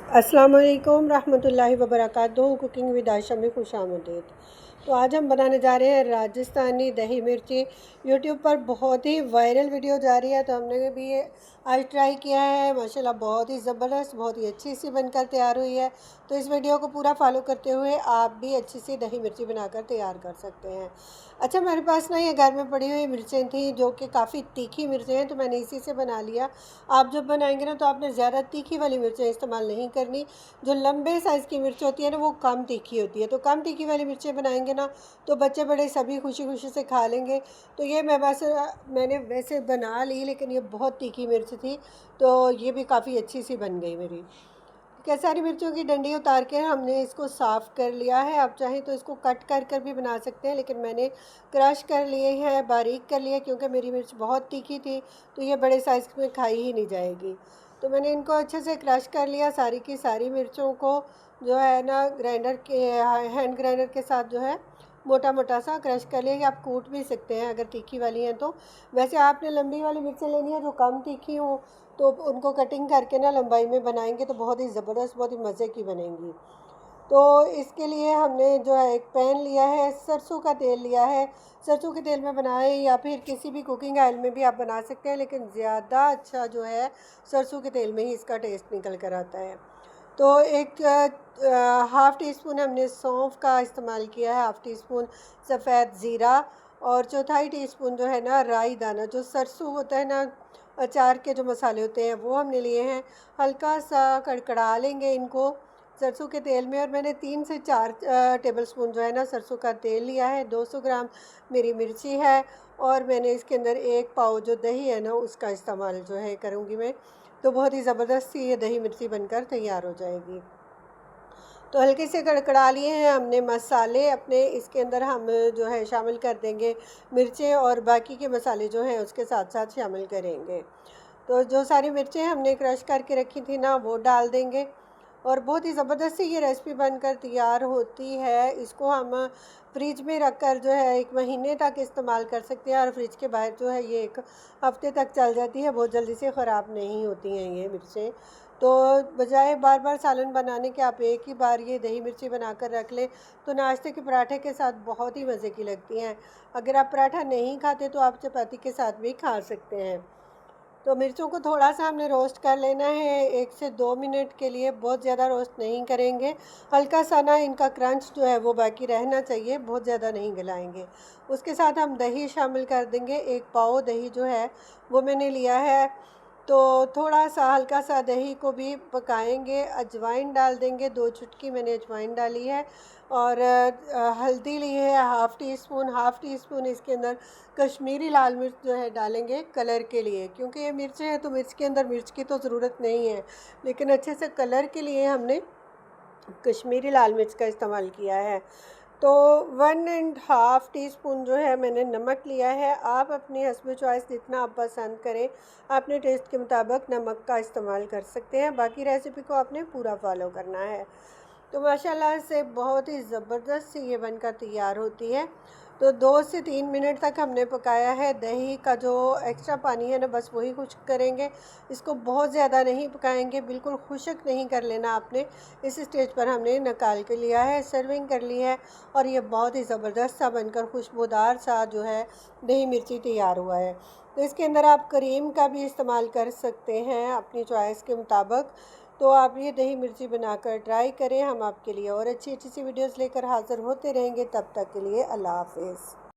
अस्सलाम वालेकुम रहमतुल्लाहि व बरकातुहू। कुकिंग विद आयशा में खुशामदीद। तो आज हम बनाने जा रहे हैं राजस्थानी दही मिर्ची। यूट्यूब पर बहुत ही वायरल वीडियो जा रही है, तो हमने भी ये आज ट्राई किया है। माशाल्लाह बहुत ही ज़बरदस्त, बहुत ही अच्छी सी बनकर तैयार हुई है। तो इस वीडियो को पूरा फॉलो करते हुए आप भी अच्छी सी दही मिर्ची बनाकर तैयार कर सकते हैं। अच्छा, मेरे पास ना ये घर में पड़ी हुई मिर्चें थी जो कि काफ़ी तीखी मिर्चें हैं, तो मैंने इसी से बना लिया। आप जब बनाएंगे ना तो आपने ज़्यादा तीखी वाली मिर्चें इस्तेमाल नहीं करनी। जो लंबे साइज़ की मिर्च होती है ना वो कम तीखी होती है, तो कम तीखी वाली मिर्चें बनाएंगे ना तो बच्चे बड़े सभी खुशी खुशी से खा लेंगे। तो ये मैंने वैसे बना ली, लेकिन ये बहुत तीखी मिर्च थी, तो ये भी काफ़ी अच्छी सी बन गई मेरी। क्या सारी मिर्चों की डंडी उतार के हमने इसको साफ़ कर लिया है। आप चाहें तो इसको कट कर कर भी बना सकते हैं, लेकिन मैंने क्रश कर लिए हैं, बारीक कर लिया, क्योंकि मेरी मिर्च बहुत तीखी थी तो ये बड़े साइज़ में खाई ही नहीं जाएगी। तो मैंने इनको अच्छे से क्रश कर लिया, सारी की सारी मिर्चों को जो है ना ग्राइंडर के हैंड ग्राइंडर के साथ जो है मोटा मोटा सा क्रश कर लिया। आप कूट भी सकते हैं अगर तीखी वाली हैं तो। वैसे आपने लंबी वाली मिर्चें लेनी है जो कम तीखी हो, तो उनको कटिंग करके ना लंबाई में बनाएंगे तो बहुत ही ज़बरदस्त, बहुत ही मज़े की बनेंगी। तो इसके लिए हमने जो है एक पैन लिया है, सरसों का तेल लिया है। सरसों के तेल में बनाएं या फिर किसी भी कुकिंग ऑयल में भी आप बना सकते हैं, लेकिन ज़्यादा अच्छा जो है सरसों के तेल में ही इसका टेस्ट निकल कर आता है। तो एक हाफ़ टी स्पून हमने सौंफ का इस्तेमाल किया है, हाफ़ टी स्पून सफ़ेद ज़ीरा, और चौथाई टीस्पून जो है ना राई दाना। जो सरसों होता है ना, अचार के जो मसाले होते हैं वो हमने लिए हैं। हल्का सा कड़कड़ा लेंगे इनको सरसों के तेल में, और मैंने 3 से 4 टेबलस्पून जो है ना सरसों का तेल लिया है। 200 ग्राम मेरी मिर्ची है, और मैंने इसके अंदर 1 पाव जो दही है ना उसका इस्तेमाल जो है करूँगी मैं। तो बहुत ही ज़बरदस्त सी ये दही मिर्ची बनकर तैयार हो जाएगी। तो हल्के से कड़कड़ा लिए हैं हमने मसाले अपने, इसके अंदर हम जो है शामिल कर देंगे मिर्चें, और बाकी के मसाले जो हैं उसके साथ साथ शामिल करेंगे। तो जो सारी मिर्चें हमने क्रश करके रखी थी ना वो डाल देंगे, और बहुत ही ज़बरदस्त सी ये रेसिपी बनकर तैयार होती है। इसको हम फ्रिज में रख कर जो है 1 महीने तक इस्तेमाल कर सकते हैं, और फ्रिज के बाहर जो है ये 1 हफ़्ते तक चल जाती है, बहुत जल्दी से ख़राब नहीं होती हैं ये मिर्चें। तो बजाय बार बार सालन बनाने के आप एक ही बार ये दही मिर्ची बनाकर रख लें, तो नाश्ते के पराठे के साथ बहुत ही मज़े की लगती हैं। अगर आप पराठा नहीं खाते तो आप चपाती के साथ भी खा सकते हैं। तो मिर्चों को थोड़ा सा हमने रोस्ट कर लेना है 1 से 2 मिनट के लिए, बहुत ज़्यादा रोस्ट नहीं करेंगे। हल्का सा ना इनका क्रंच जो है वो बाकी रहना चाहिए, बहुत ज़्यादा नहीं गलाएंगे। उसके साथ हम दही शामिल कर देंगे। 1 पाव दही जो है वो मैंने लिया है। तो थोड़ा सा हल्का सा दही को भी पकाएंगे, अजवाइन डाल देंगे, 2 चुटकी मैंने अजवाइन डाली है, और हल्दी ली है हाफ़ टी स्पून इसके अंदर कश्मीरी लाल मिर्च जो है डालेंगे कलर के लिए, क्योंकि ये मिर्चें हैं तो मिर्च के अंदर मिर्च की तो ज़रूरत नहीं है, लेकिन अच्छे से कलर के लिए हमने कश्मीरी लाल मिर्च का इस्तेमाल किया है। तो 1 एंड हाफ़ टी स्पून जो है मैंने नमक लिया है। आप अपनी हस्ब चॉइस जितना आप पसंद करें, अपने टेस्ट के मुताबिक नमक का इस्तेमाल कर सकते हैं। बाकी रेसिपी को आपने पूरा फॉलो करना है। तो माशाल्लाह से बहुत ही ज़बरदस्त सी ये बनकर तैयार होती है। तो 2 से 3 मिनट तक हमने पकाया है। दही का जो एक्स्ट्रा पानी है ना बस वही खुश्क करेंगे, इसको बहुत ज़्यादा नहीं पकाएंगे, बिल्कुल खुश्क नहीं कर लेना आपने। इस स्टेज पर हमने निकाल के लिया है, सर्विंग कर ली है, और ये बहुत ही ज़बरदस्त सा बनकर खुशबूदार सा जो है दही मिर्ची तैयार हुआ है। तो इसके अंदर आप करीम का भी इस्तेमाल कर सकते हैं अपनी चॉइस के मुताबिक। तो आप ये दही मिर्ची बनाकर ट्राई करें। हम आपके लिए और अच्छी अच्छी सी वीडियोस लेकर हाज़िर होते रहेंगे। तब तक के लिए अल्लाह हाफ़िज़।